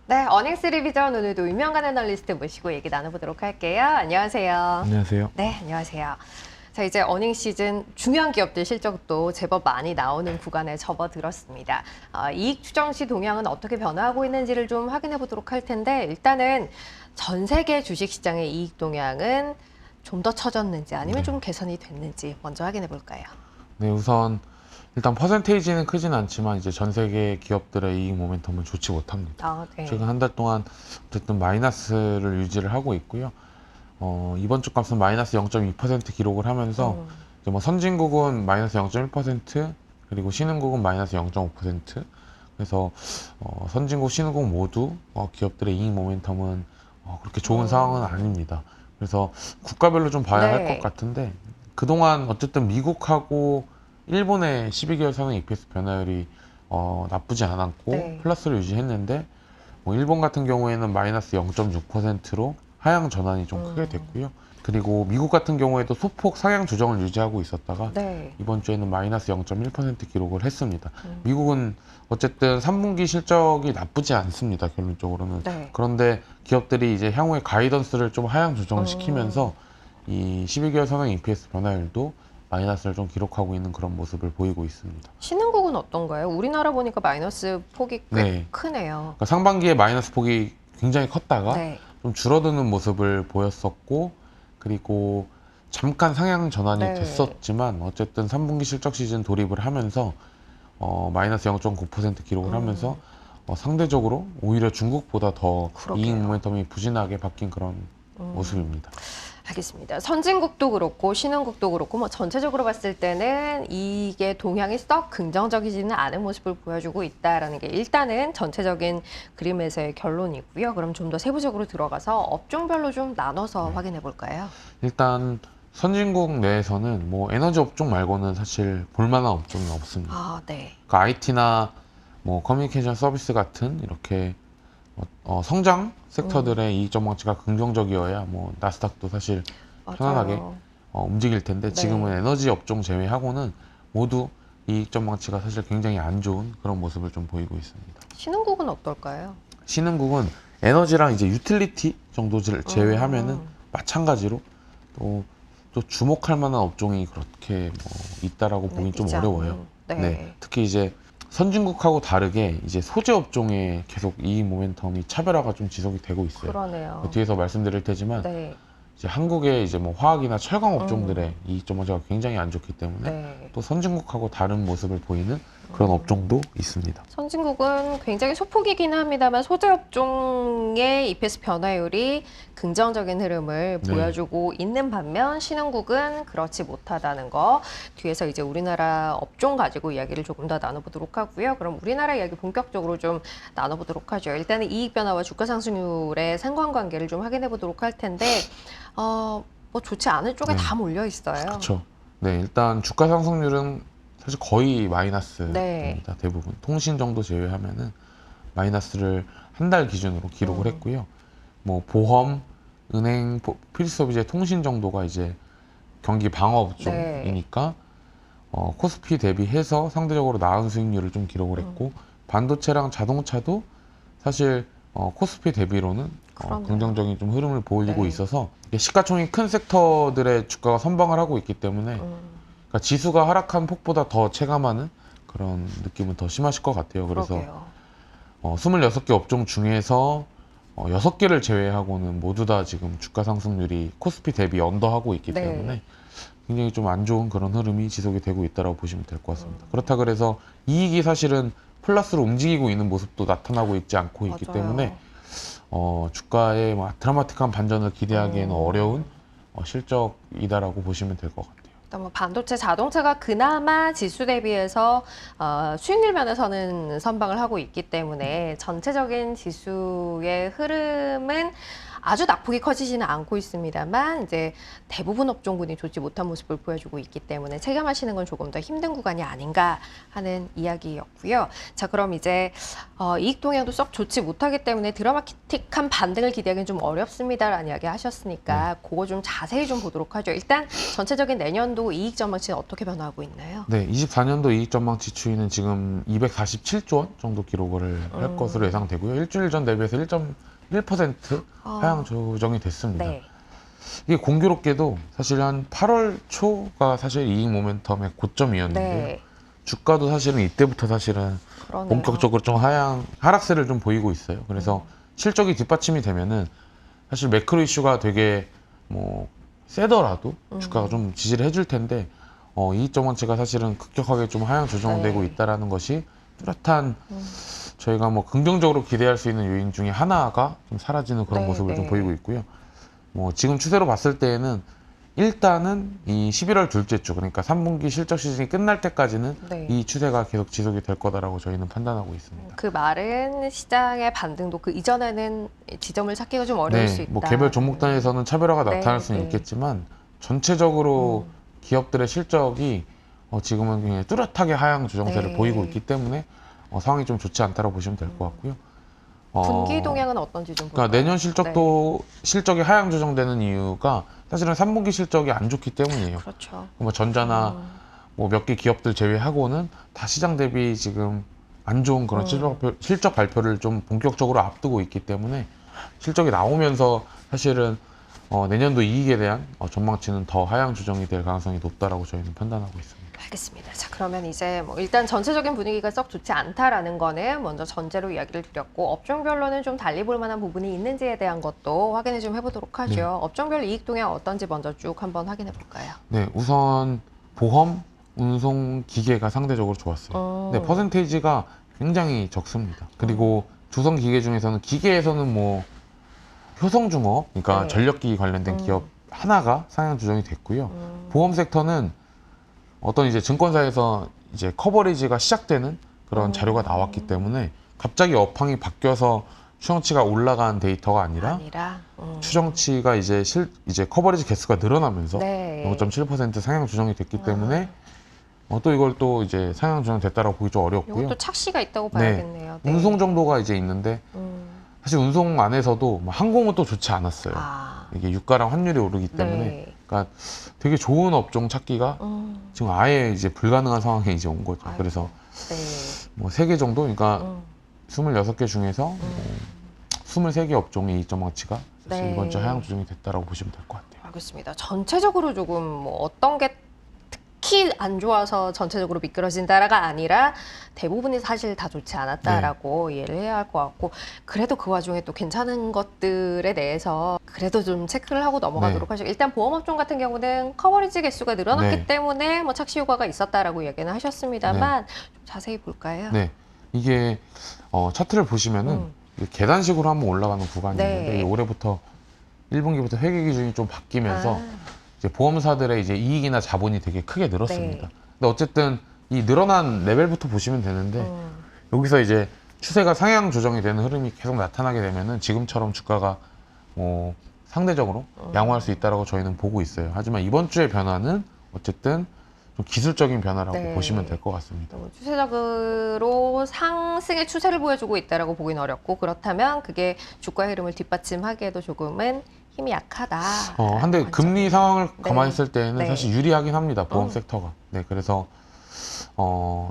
네, 어닝스 리비전 오늘도 유명한 애널리스트 모시고 얘기 나눠보도록 할게요. 안녕하세요. 안녕하세요. 네, 안녕하세요. 자, 이제 어닝 시즌 중요한 기업들 실적도 제법 많이 나오는 구간에 접어들었습니다. 이익 추정 시 동향은 어떻게 변화하고 있는지를 좀 확인해 보도록 할 텐데, 일단은 전 세계 주식시장의 이익 동향은 좀 더 처졌는지 아니면 좀 개선이 됐는지 먼저 확인해 볼까요? 네, 우선 일단 퍼센테이지는 크진 않지만 이제 전 세계 기업들의 이익 모멘텀은 좋지 못합니다. 네. 최근 한 달 동안 어쨌든 마이너스를 유지를 하고 있고요. 이번 주 값은 마이너스 0.2% 기록을 하면서 이제 뭐 선진국은 마이너스 0.1%, 그리고 신흥국은 마이너스 0.5%. 그래서 선진국, 신흥국 모두 기업들의 이익 모멘텀은 그렇게 좋은 상황은 아닙니다. 그래서 국가별로 좀 봐야 할 것 같은데, 그동안 어쨌든 미국하고 일본의 12개월 선행 EPS 변화율이 나쁘지 않았고 플러스를 유지했는데, 뭐 일본 같은 경우에는 마이너스 0.6%로 하향 전환이 좀 크게 됐고요. 그리고 미국 같은 경우에도 소폭 상향 조정을 유지하고 있었다가 이번 주에는 마이너스 0.1% 기록을 했습니다. 미국은 어쨌든 3분기 실적이 나쁘지 않습니다, 결론적으로는. 그런데 기업들이 이제 향후에 가이던스를 좀 하향 조정을 시키면서 이 12개월 선행 EPS 변화율도 마이너스를 좀 기록하고 있는 그런 모습을 보이고 있습니다. 신흥국은 어떤가요? 우리나라 보니까 마이너스 폭이 꽤 크네요. 그러니까 상반기에 마이너스 폭이 굉장히 컸다가 좀 줄어드는 모습을 보였었고, 그리고 잠깐 상향 전환이 됐었지만 어쨌든 3분기 실적 시즌 돌입을 하면서 마이너스 0.9% 기록을 하면서 상대적으로 오히려 중국보다 더 이익 모멘텀이 부진하게 바뀐 그런 모습입니다. 알겠습니다. 선진국도 그렇고 신흥국도 그렇고 뭐 전체적으로 봤을 때는 이게 동향이 썩 긍정적이지는 않은 모습을 보여주고 있다라는 게 일단은 전체적인 그림에서의 결론이고요. 그럼 좀 더 세부적으로 들어가서 업종별로 좀 나눠서 확인해 볼까요? 일단 선진국 내에서는 뭐 에너지 업종 말고는 사실 볼만한 업종이 없습니다. 그러니까 IT나 뭐 커뮤니케이션 서비스 같은 이렇게 성장 섹터들의 이익 전망치가 긍정적이어야 뭐 나스닥도 사실 편안하게 움직일 텐데, 지금은 에너지 업종 제외하고는 모두 이익 전망치가 사실 굉장히 안 좋은 그런 모습을 좀 보이고 있습니다. 신흥국은 어떨까요? 신흥국은 에너지랑 이제 유틸리티 정도를 제외하면은 마찬가지로 또 주목할 만한 업종이 그렇게 뭐 있다라고 보긴 좀 어려워요. 특히 이제 선진국하고 다르게 이제 소재 업종에 계속 이익 모멘텀이 차별화가 좀 지속이 되고 있어요. 뒤에서 말씀드릴 테지만 이제 한국의 이제 뭐 화학이나 철강 업종들의 이익 전망치가 굉장히 안 좋기 때문에 또 선진국하고 다른 모습을 보이는 그런 업종도 있습니다. 선진국은 굉장히 소폭이긴 합니다만 소재 업종의 EPS 변화율이 긍정적인 흐름을 보여주고 있는 반면 신흥국은 그렇지 못하다는 거, 뒤에서 이제 우리나라 업종 가지고 이야기를 조금 더 나눠보도록 하고요. 그럼 우리나라 이야기 본격적으로 좀 나눠보도록 하죠. 일단은 이익 변화와 주가 상승률의 상관관계를 좀 확인해 보도록 할 텐데 뭐 좋지 않을 쪽에 다 몰려 있어요. 그렇죠. 일단 주가 상승률은 사실 거의 마이너스입니다. 대부분 통신 정도 제외하면은 마이너스를 한 달 기준으로 기록을 했고요. 뭐 보험, 은행, 필수소비재, 통신 정도가 이제 경기 방어 업종이니까 코스피 대비해서 상대적으로 나은 수익률을 좀 기록을 했고, 반도체랑 자동차도 사실 코스피 대비로는 긍정적인 좀 흐름을 보이고 있어서 시가총이 큰 섹터들의 주가가 선방을 하고 있기 때문에 그러니까 지수가 하락한 폭보다 더 체감하는 그런 느낌은 더 심하실 것 같아요. 그래서 26개 업종 중에서 6개를 제외하고는 모두 다 지금 주가 상승률이 코스피 대비 언더하고 있기 때문에 굉장히 좀 안 좋은 그런 흐름이 지속이 되고 있다고 보시면 될 것 같습니다. 그렇다 그래서 이익이 사실은 플러스로 움직이고 있는 모습도 나타나고 있지 않고 있기 때문에 주가의 드라마틱한 반전을 기대하기에는 어려운 실적이다라고 보시면 될 것 같아요. 뭐 반도체, 자동차가 그나마 지수 대비해서 수익률 면에서는 선방을 하고 있기 때문에 전체적인 지수의 흐름은 아주 낙폭이 커지지는 않고 있습니다만 이제 대부분 업종군이 좋지 못한 모습을 보여주고 있기 때문에 체감하시는 건 조금 더 힘든 구간이 아닌가 하는 이야기였고요. 자, 그럼 이제 이익 동향도 썩 좋지 못하기 때문에 드라마틱한 반등을 기대하기는 좀 어렵습니다라는 이야기 하셨으니까 그거 좀 자세히 좀 보도록 하죠. 일단 전체적인 내년도 이익 전망치는 어떻게 변화하고 있나요? 네, 24년도 이익 전망치 추이는 지금 247조 원 정도 기록을 할 것으로 예상되고요. 일주일 전 대비해서 1.1% 하향 조정이 됐습니다. 네. 이게 공교롭게도 사실 한 8월 초가 사실 이익 모멘텀의 고점이었는데요. 네. 주가도 사실은 이때부터 사실은 그러네요. 본격적으로 좀 하락세를 좀 보이고 있어요. 그래서 실적이 뒷받침이 되면은 사실 매크로 이슈가 되게 뭐 세더라도 주가가 좀 지지를 해줄 텐데 이익 전망치가 사실은 급격하게 좀 하향 조정되고 네. 있다라는 것이 뚜렷한 저희가 뭐 긍정적으로 기대할 수 있는 요인 중에 하나가 좀 사라지는 그런 네, 모습을 좀 네. 보이고 있고요. 뭐 지금 추세로 봤을 때에는 일단은 이 11월 둘째 주, 그러니까 3분기 실적 시즌이 끝날 때까지는 네. 이 추세가 계속 지속이 될 거다라고 저희는 판단하고 있습니다. 그 말은 시장의 반등도 그 이전에는 지점을 찾기가 좀 어려울 수 있다. 뭐 개별 종목 단위에서는 차별화가 네, 나타날 수는 네. 있겠지만 전체적으로 기업들의 실적이 지금은 굉장히 뚜렷하게 하향 조정세를 네. 보이고 있기 때문에 상황이 좀 좋지 않다고 보시면 될 것 같고요. 분기 동향은 어떤지 좀 볼까요? 그러니까 내년 실적도 실적이 하향 조정되는 이유가 사실은 3분기 실적이 안 좋기 때문이에요. 그렇죠. 뭐 전자나 뭐 몇 개 기업들 제외하고는 다 시장 대비 지금 안 좋은 그런 실적 발표를 좀 본격적으로 앞두고 있기 때문에 실적이 나오면서 사실은 내년도 이익에 대한 전망치는 더 하향 조정이 될 가능성이 높다라고 저희는 판단하고 있습니다. 알겠습니다. 자, 그러면 이제 뭐 일단 전체적인 분위기가 썩 좋지 않다라는 거는 먼저 전제로 이야기를 드렸고 업종별로는 좀 달리 볼 만한 부분이 있는지에 대한 것도 확인을 좀 해보도록 하죠. 네. 업종별 이익 동향 어떤지 먼저 쭉 한번 확인해 볼까요? 네, 우선 보험, 운송, 기계가 상대적으로 좋았어요. 근데 퍼센테이지가 굉장히 적습니다. 그리고 조선 기계 중에서는 기계에서는 뭐 효성중업, 그러니까 네. 전력기기 관련된 기업 하나가 상향 조정이 됐고요. 보험 섹터는 어떤 이제 증권사에서 이제 커버리지가 시작되는 그런 자료가 나왔기 때문에 갑자기 업황이 바뀌어서 추정치가 올라간 데이터가 아니라 추정치가 이제 커버리지 개수가 늘어나면서 네. 0.7% 상향 조정이 됐기 때문에 또 이걸 또 이제 상향 조정 됐다라고 보기 좀 어렵고요. 이것도 착시가 있다고 봐야겠네요. 네. 운송 정도가 이제 있는데 사실 운송 안에서도 뭐 항공은 또 좋지 않았어요. 이게 유가랑 환율이 오르기 때문에 네. 그러니까 되게 좋은 업종 찾기가 지금 아예 이제 불가능한 상황에 이제 온 거죠. 아이고. 그래서 네. 뭐 3개 정도, 그러니까 26개 중에서 23개 업종의 이익 전망치가 사실 네. 이번 주 하향 조정이 됐다라고 보시면 될 것 같아요. 알겠습니다. 전체적으로 조금 뭐 어떤 게 특히 안 좋아서 전체적으로 미끄러진다가 아니라 대부분이 사실 다 좋지 않았다라고 이해를 해야 할 것 같고 그래도 그 와중에 또 괜찮은 것들에 대해서 그래도 좀 체크를 하고 넘어가도록 하죠. 일단 보험업종 같은 경우는 커버리지 개수가 늘어났기 때문에 뭐 착시 효과가 있었다라고 얘기는 하셨습니다만 좀 자세히 볼까요? 네, 이게 차트를 보시면은 계단식으로 한번 올라가는 구간이 있는데 올해부터 1분기부터 회계 기준이 좀 바뀌면서 이제 보험사들의 이제 이익이나 자본이 되게 크게 늘었습니다. 근데 어쨌든 이 늘어난 레벨부터 보시면 되는데 여기서 이제 추세가 상향 조정이 되는 흐름이 계속 나타나게 되면은 지금처럼 주가가 뭐 상대적으로 양호할 수 있다라고 저희는 보고 있어요. 하지만 이번 주의 변화는 어쨌든 좀 기술적인 변화라고 보시면 될 것 같습니다. 추세적으로 상승의 추세를 보여주고 있다라고 보기는 어렵고 그렇다면 그게 주가 흐름을 뒷받침하기에도 조금은 힘이 약하다. 근데 금리 상황을 감안했을 때는 사실 유리하긴 합니다. 보험 섹터가. 네, 그래서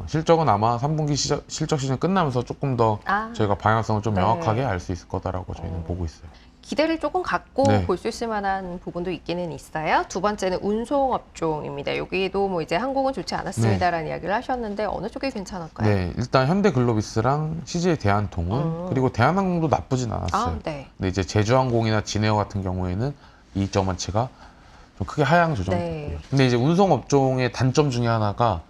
실적은 아마 3분기 실적 시즌 끝나면서 조금 더 저희가 방향성을 좀 명확하게 알 수 있을 거다라고 저희는 보고 있어요. 기대를 조금 갖고 볼 수 있을 만한 부분도 있기는 있어요. 두 번째는 운송업종입니다. 여기도 뭐 이제 항공은 좋지 않았습니다라는 이야기를 하셨는데 어느 쪽이 괜찮을까요? 네, 일단 현대글로비스랑 CJ 대한통운 그리고 대한항공도 나쁘진 않았어요. 네. 근데 이제 제주항공이나 진에어 같은 경우에는 이익 전망치가 좀 크게 하향 조정됐고요. 근데 이제 운송업종의 단점 중에 하나가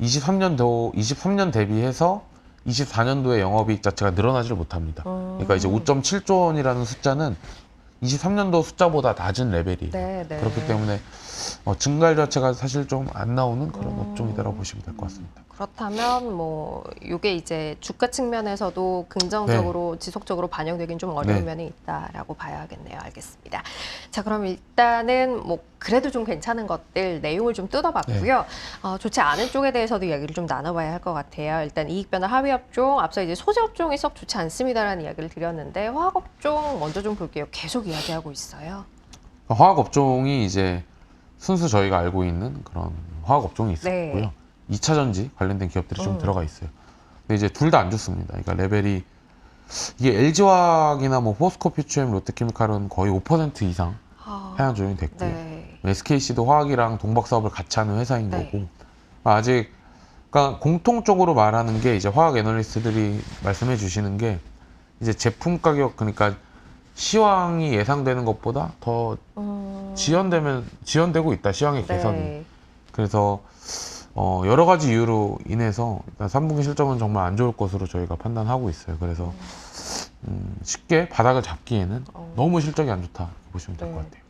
23년 대비해서 24년도에 영업이익 자체가 늘어나지를 못합니다. 그러니까 이제 5.7조 원이라는 숫자는 23년도 숫자보다 낮은 레벨이에요. 그렇기 때문에 증가율 자체가 사실 좀 안 나오는 그런 업종이다라고 보시면 될 것 같습니다. 그렇다면 뭐 이게 이제 주가 측면에서도 긍정적으로 지속적으로 반영되긴 좀 어려운 네. 면이 있다라고 봐야겠네요. 알겠습니다. 자, 그럼 일단은 뭐 그래도 좀 괜찮은 것들 내용을 좀 뜯어봤고요. 좋지 않은 쪽에 대해서도 이야기를 좀 나눠봐야 할 것 같아요. 일단 이익 변화 하위 업종, 앞서 이제 소재 업종이 썩 좋지 않습니다라는 이야기를 드렸는데 화학 업종 먼저 좀 볼게요. 계속 이야기하고 있어요. 화학 업종이 이제 순수 저희가 알고 있는 그런 화학 업종이 있었고요. 네. 2차 전지 관련된 기업들이 좀 들어가 있어요. 근데 이제 둘 다 안 좋습니다. 그러니까 레벨이 이게 LG화학이나 뭐 포스코 퓨처엠, 롯데케미칼은 거의 5% 이상 하향 조정이 됐고요. 네. SKC도 화학이랑 동박 사업을 같이 하는 회사인 네. 거고 아직 그러니까 공통적으로 말하는 게 이제 화학 애널리스트들이 말씀해 주시는 게 이제 제품 가격 그러니까 시황이 예상되는 것보다 더 지연되고 있다. 시황의 개선이. 네. 그래서 여러 가지 이유로 인해서 일단 3분기 실적은 정말 안 좋을 것으로 저희가 판단하고 있어요. 그래서 쉽게 바닥을 잡기에는 너무 실적이 안 좋다 이렇게 보시면 될 것 같아요.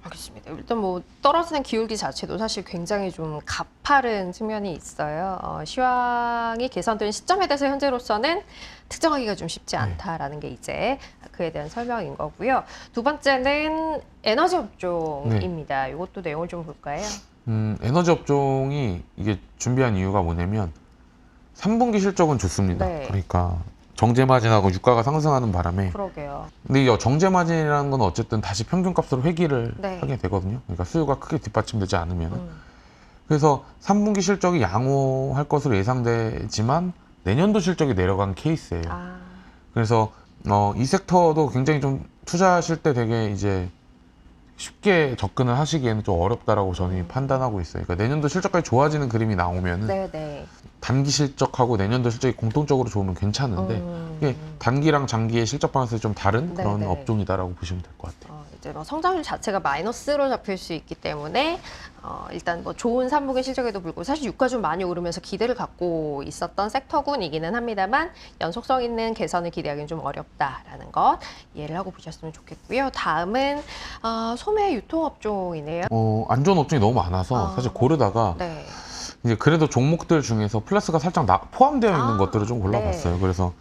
알겠습니다. 일단 뭐 떨어지는 기울기 자체도 사실 굉장히 좀 가파른 측면이 있어요. 시황이 개선된 시점에 대해서 현재로서는 특정하기가 좀 쉽지 않다라는 게 이제 그에 대한 설명인 거고요. 두 번째는 에너지 업종입니다. 이것도 내용을 좀 볼까요? 에너지 업종이 이게 준비한 이유가 뭐냐면 3분기 실적은 좋습니다. 네. 그러니까 정제 마진하고 유가가 상승하는 바람에 그러게요. 근데 이 정제 마진이라는 건 어쨌든 다시 평균값으로 회귀를 네. 하게 되거든요. 그러니까 수요가 크게 뒷받침되지 않으면 그래서 3분기 실적이 양호할 것으로 예상되지만 내년도 실적이 내려간 케이스예요. 그래서 이 섹터도 굉장히 좀 투자하실 때 되게 이제 쉽게 접근을 하시기에는 좀 어렵다라고 저는 판단하고 있어요. 그러니까 내년도 실적까지 좋아지는 그림이 나오면은 네네. 단기 실적하고 내년도 실적이 공통적으로 좋으면 괜찮은데 이게 단기랑 장기의 실적 방식이 좀 다른 그런 네네. 업종이다라고 보시면 될 것 같아요. 이제 뭐 성장률 자체가 마이너스로 잡힐 수 있기 때문에 일단 뭐 좋은 3분기 실적에도 불구하고 사실 유가 좀 많이 오르면서 기대를 갖고 있었던 섹터군이기는 합니다만 연속성 있는 개선을 기대하기는 좀 어렵다라는 것 이해를 하고 보셨으면 좋겠고요. 다음은 소매 유통업종이네요. 안 좋은 업종이 너무 많아서 사실 고르다가 네. 이제 그래도 종목들 중에서 플러스가 살짝 포함되어 있는 것들을 좀 골라봤어요. 네. 그래서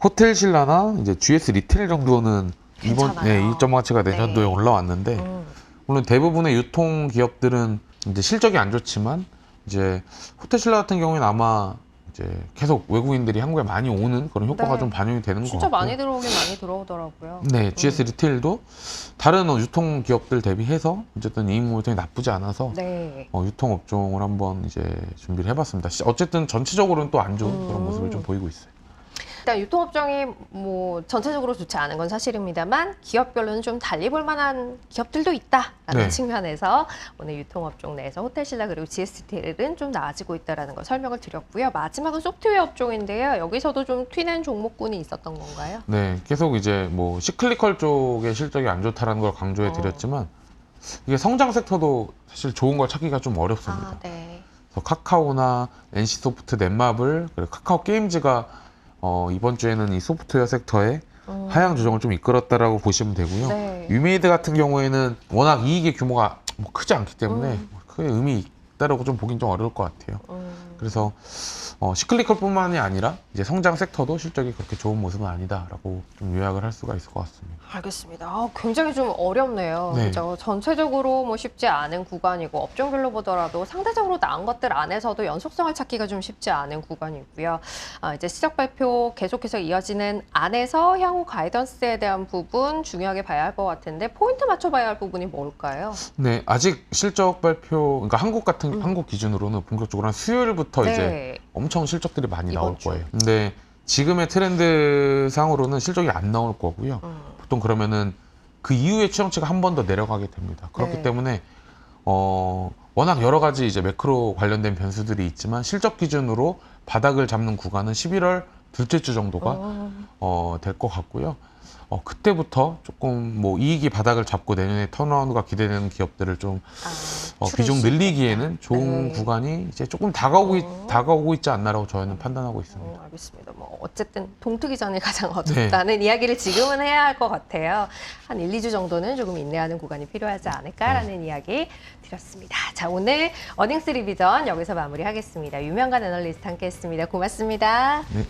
호텔 신라나 이제 GS 리테일 정도는 이번 괜찮아요. 이익 전망치가 내년도에 네. 올라왔는데 물론 대부분의 유통 기업들은 이제 실적이 안 좋지만 이제 호텔 신라 같은 경우에는 아마 이제 계속 외국인들이 한국에 많이 오는 그런 효과가 네. 좀 반영이 되는 것 진짜 같고 많이 들어오긴 많이 들어오더라고요. 네, GS 리테일도 다른 유통 기업들 대비해서 어쨌든 이익 모멘텀이 나쁘지 않아서 네. 유통 업종을 한번 이제 준비를 해봤습니다. 어쨌든 전체적으로는 또 안 좋은 그런 모습을 좀 보이고 있어요. 일단 유통업종이 뭐 전체적으로 좋지 않은 건 사실입니다만 기업별로는 좀 달리 볼 만한 기업들도 있다라는 네. 측면에서 오늘 유통업종 내에서 호텔신라 그리고 GSTL은 좀 나아지고 있다는 걸 설명을 드렸고요. 마지막은 소프트웨어 업종인데요. 여기서도 좀 튀는 종목군이 있었던 건가요? 네, 계속 이제 뭐 시클리컬 쪽의 실적이 안 좋다라는 걸 강조해 드렸지만 이게 성장 섹터도 사실 좋은 걸 찾기가 좀 어렵습니다. 네. 그래서 카카오나 NC소프트, 넷마블, 그리고 카카오 게임즈가 이번 주에는 이 소프트웨어 섹터에 하향 조정을 좀 이끌었다라고 보시면 되고요. 네. 유메이드 같은 경우에는 워낙 이익의 규모가 뭐 크지 않기 때문에 크게 의미 있다라고 좀 보긴 좀 어려울 것 같아요. 그래서 시클리컬뿐만이 아니라 이제 성장 섹터도 실적이 그렇게 좋은 모습은 아니다라고 좀 요약을 할 수가 있을 것 같습니다. 알겠습니다. 굉장히 좀 어렵네요. 네. 그죠? 전체적으로 뭐 쉽지 않은 구간이고 업종별로 보더라도 상대적으로 나은 것들 안에서도 연속성을 찾기가 좀 쉽지 않은 구간이고요. 이제 실적 발표 계속해서 이어지는 안에서 향후 가이던스에 대한 부분 중요하게 봐야 할 것 같은데 포인트 맞춰봐야 할 부분이 뭘까요? 네, 아직 실적 발표, 그러니까 한국 기준으로는 본격적으로 한 수요일부터 이제 엄청 실적들이 많이 이번 나올 주. 거예요. 근데 지금의 트렌드 상으로는 실적이 안 나올 거고요. 보통 그러면은 그 이후에 추정치가 한 번 더 내려가게 됩니다. 그렇기 네. 때문에 워낙 여러 가지 이제 매크로 관련된 변수들이 있지만 실적 기준으로 바닥을 잡는 구간은 11월 둘째 주 정도가 될 것 같고요. 그때부터 조금 뭐 이익이 바닥을 잡고 내년에 턴어라운드가 기대되는 기업들을 좀 비중 늘리기에는 좋은 구간이 이제 조금 다가오고 있지 않나라고 저희는 판단하고 있습니다. 알겠습니다. 뭐 어쨌든 동트기 전에 가장 어렵다는 이야기를 지금은 해야 할 것 같아요. 한 1, 2주 정도는 조금 인내하는 구간이 필요하지 않을까라는 이야기 드렸습니다. 자, 오늘 어닝스 리비전 여기서 마무리하겠습니다. 유명관 애널리스트 함께했습니다. 고맙습니다. 네.